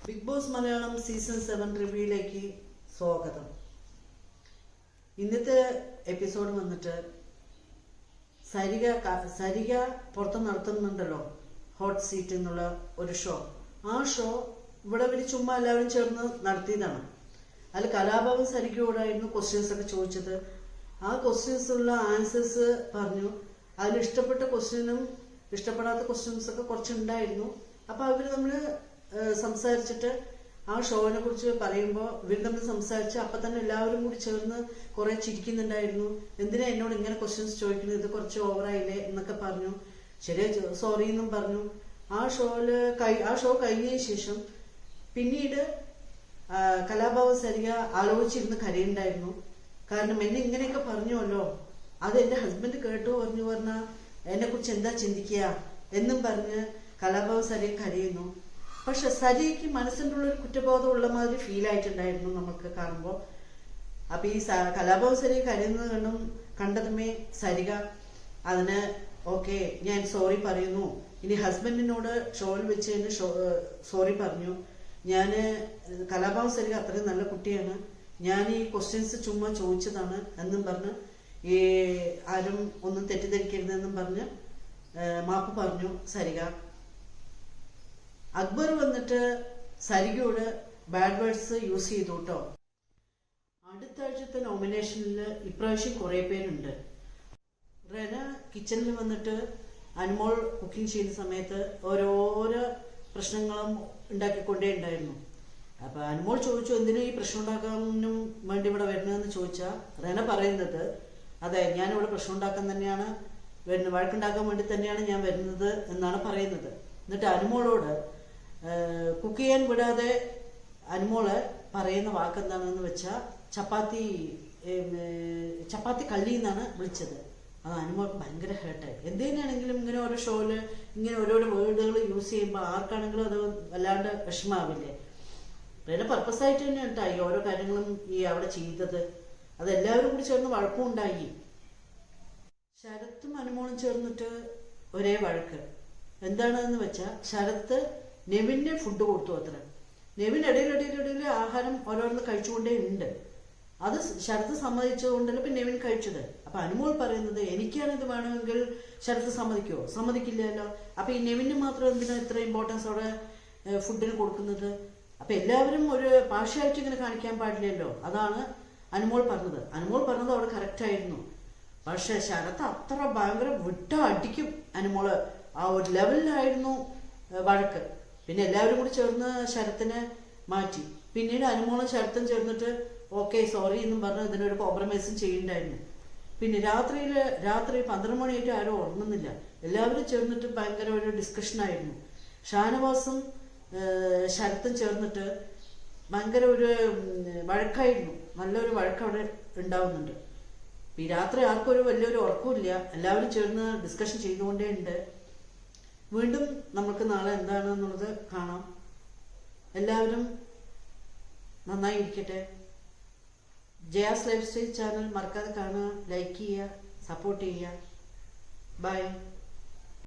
Big boss Malayalam season 7 റിവ്യൂയിലേക്ക് സ്വാഗതം. ഇന്നത്തെ episode വന്നിട്ട് സരിക പുറത്ത് നടത്തുന്നുണ്ടല്ലോ, ഹോട്ട് സീറ്റ് എന്നുള്ള ഒരു ഷോ. ആ ഷോ ഇവിടെ ഇവര് ചുമ്മാ എല്ലാവരും ചേർന്ന് നടത്തിയതാണ്. അതിൽ കലാഭവൻ സരികയോടായിരുന്നു ക്വസ്റ്റ്യൻസ് ഒക്കെ ചോദിച്ചത്. ആ ക്വസ്റ്റ്യൻസ് ഉള്ള ആൻസേഴ്സ് പറഞ്ഞു. അതിൽ ഇഷ്ടപ്പെട്ട ക്വസ്റ്റ്യനും ഇഷ്ടപ്പെടാത്ത ക്വസ്റ്റ്യൻസ് ഒക്കെ കുറച്ചുണ്ടായിരുന്നു. അപ്പൊ അവര് നമ്മള് സംസാരിച്ചിട്ട് ആ ഷോനെ കുറിച്ച് പറയുമ്പോൾ ഇവർ തമ്മിൽ സംസാരിച്ച് അപ്പൊ തന്നെ എല്ലാവരും കൂടി ചേർന്ന് കുറെ ചിരിക്കുന്നുണ്ടായിരുന്നു. എന്തിനാ എന്നോട് ഇങ്ങനെ ക്വസ്റ്റ്യൻസ് ചോദിക്കുന്നത്, ഇത് കുറച്ച് ഓവറായില്ലേ എന്നൊക്കെ പറഞ്ഞു. ശരിയാ, സോറി എന്നും പറഞ്ഞു. ആ ഷോ കഴിഞ്ഞതിന് ശേഷം പിന്നീട് കലാഭവൻ സരിക ആലോചിച്ചിരുന്ന് കരയുണ്ടായിരുന്നു. കാരണം എന്നെ ഇങ്ങനെയൊക്കെ പറഞ്ഞുവല്ലോ, അത് എന്റെ ഹസ്ബൻഡ് കേട്ടു പറഞ്ഞാൽ എന്നെ കുറിച്ച് എന്താ ചിന്തിക്കുക എന്നും പറഞ്ഞ് കലാഭവൻ സരിക കരയുന്നു. പക്ഷെ സരിക്ക് മനസ്സിൻ്റെ ഉള്ളൊരു കുറ്റബോധം ഉള്ള മാതിരി ഫീൽ ആയിട്ടുണ്ടായിരുന്നു നമുക്ക് കാണുമ്പോൾ. അപ്പൊ ഈ കലാഭവൻ സരിക കരയുന്നത് കണ്ടതുമേ സരിക അതിന് ഓക്കെ, ഞാൻ സോറി പറയുന്നു, ഇനി ഹസ്ബൻഡിനോട് ഷോയിൽ വെച്ച് തന്നെ സോറി പറഞ്ഞു. ഞാന് കലാഭവൻ സരിക അത്രയും നല്ല കുട്ടിയാണ്, ഞാൻ ഈ ക്വസ്റ്റ്യൻസ് ചുമ്മാ ചോദിച്ചതാണ് എന്നും പറഞ്ഞ് ഈ ആരും ഒന്നും തെറ്റിദ്ധരിക്കരുതെന്നും പറഞ്ഞ് മാപ്പ് പറഞ്ഞു സരിക. അക്ബർ വന്നിട്ട് സരികയോട് ബാഡ് വേർഡ്സ് യൂസ് ചെയ്തു കേട്ടോ. അടുത്ത ആഴ്ചത്തെ നോമിനേഷനിൽ ഇപ്രാവശ്യം കുറെ പേരുണ്ട്. റെന കിച്ചണിൽ വന്നിട്ട് അനുമോൾ കുക്കിംഗ് ചെയ്യുന്ന സമയത്ത് ഓരോരോ പ്രശ്നങ്ങളും ഉണ്ടാക്കിക്കൊണ്ടേ ഉണ്ടായിരുന്നു. അപ്പൊ അനുമോൾ ചോദിച്ചു, എന്തിനാ ഈ പ്രശ്നം ഉണ്ടാക്കാനും വേണ്ടി ഇവിടെ വരുന്നതെന്ന് ചോദിച്ചാൽ റെന പറയുന്നത്, അതെ, ഞാനിവിടെ പ്രശ്നം ഉണ്ടാക്കാൻ തന്നെയാണ് വരുന്നത്, വഴക്കുണ്ടാക്കാൻ വേണ്ടി തന്നെയാണ് ഞാൻ വരുന്നത് എന്നാണ് പറയുന്നത്. എന്നിട്ട് അനുമോളോട് കുക്ക് ചെയ്യാൻ വിടാതെ അനുമോള് പറയുന്ന വാക്ക് എന്താണെന്ന് വെച്ചാൽ ചപ്പാത്തി കള്ളി എന്നാണ് വിളിച്ചത്. അത് അനുമോൾക്ക് ഭയങ്കര ഹേർട്ടായി. എന്തിനാണെങ്കിലും ഇങ്ങനെ ഓരോ ഷോയില് ഇങ്ങനെ ഓരോരോ വേർഡുകൾ യൂസ് ചെയ്യുമ്പോൾ ആർക്കാണെങ്കിലും അത് വല്ലാണ്ട് വിഷമാവില്ലേ. പിന്നെ പർപ്പസ് ആയിട്ട് തന്നെ ഉണ്ടായി ഓരോ കാര്യങ്ങളും ഈ അവിടെ ചെയ്തത്. അതെല്ലാവരും കൂടി ചേർന്ന് വഴക്കും ഉണ്ടായി. ശരത്തും അനുമോളും ചേർന്നിട്ട് ഒരേ വഴക്ക്. എന്താണെന്ന് വെച്ചാൽ ശരത്ത് നെവിന് ഫുഡ് കൊടുത്തു അത്ര. നെവിൻ ഇടയിൽ ആഹാരം ഓരോന്ന് കഴിച്ചുകൊണ്ടേ ഉണ്ട്. അത് ശരത്ത് സമ്മതിച്ചുകൊണ്ടല്ല ഇപ്പൊ നെവിൻ കഴിച്ചത്. അപ്പൊ അനുമോൾ പറയുന്നത്, എനിക്കാണ് ഇത് വേണമെങ്കിൽ ശരത്ത് സമ്മതിക്കുമോ? സമ്മതിക്കില്ലല്ലോ. അപ്പൊ ഈ നെവിന് മാത്രം എന്തിനാ ഇത്ര ഇമ്പോർട്ടൻസ് അവിടെ ഫുഡിന് കൊടുക്കുന്നത്? അപ്പൊ എല്ലാവരും ഒരു പാർഷ്യാലിറ്റി ഇങ്ങനെ കാണിക്കാൻ പാടില്ലല്ലോ. അതാണ് അനുമോൾ പറഞ്ഞത്. അനുമോൾ പറഞ്ഞത് അവിടെ കറക്റ്റ് ആയിരുന്നു. പക്ഷെ ശരത്ത് അത്ര ഭയങ്കര വിട്ട അടിക്കും അനുമോള്. ആ ഒരു ലെവലിലായിരുന്നു വഴക്ക്. പിന്നെ എല്ലാവരും കൂടി ചേർന്ന് ശരത്തിനെ മാറ്റി. പിന്നീട് അനുമോളും ശരത്തും ചേർന്നിട്ട് ഓക്കെ സോറി എന്നും പറഞ്ഞ് ഇതിനൊരു കോംപ്രമൈസും ചെയ്യുന്നുണ്ടായിരുന്നു. പിന്നെ രാത്രി 12 മണിയായിട്ട് ആരും ഉറങ്ങുന്നില്ല. എല്ലാവരും ചേർന്നിട്ട് ഭയങ്കര ഒരു ഡിസ്കഷൻ ആയിരുന്നു. ഷാനവാസും ശരത്തും ചേർന്നിട്ട് ഭയങ്കര ഒരു വഴക്കായിരുന്നു. നല്ലൊരു വഴക്ക് അവിടെ ഉണ്ടാവുന്നുണ്ട്. ഈ രാത്രി ആർക്കും ഒരു വലിയൊരു ഉറക്കമില്ല. എല്ലാവരും ചേർന്ന് ഡിസ്കഷൻ ചെയ്തുകൊണ്ടേ ഉണ്ട്. വീണ്ടും നമുക്ക് നാളെ എന്താണെന്നുള്ളത് കാണാം. എല്ലാവരും നന്നായി ഇരിക്കട്ടെ. ജയാസ് ലൈഫ് സ്റ്റൈൽ ചാനൽ മറക്കാതെ കാണുക, ലൈക്ക് ചെയ്യുക, സപ്പോർട്ട് ചെയ്യുക. ബൈ.